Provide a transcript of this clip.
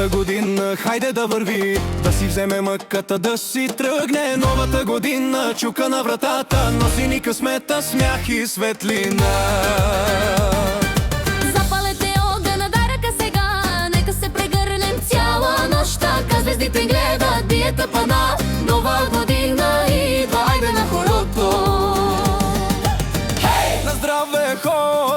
новата година, хайде да върви, да си вземе мъката, да си тръгне. Новата година чука на вратата, носи ни късмета, смях и светлина. Запалете огъня, дай ръка сега, нека се прегърнем цяла нощ. Така звездите гледат, бие тъпана, нова година идва, айде на хорото. На здраве, хора!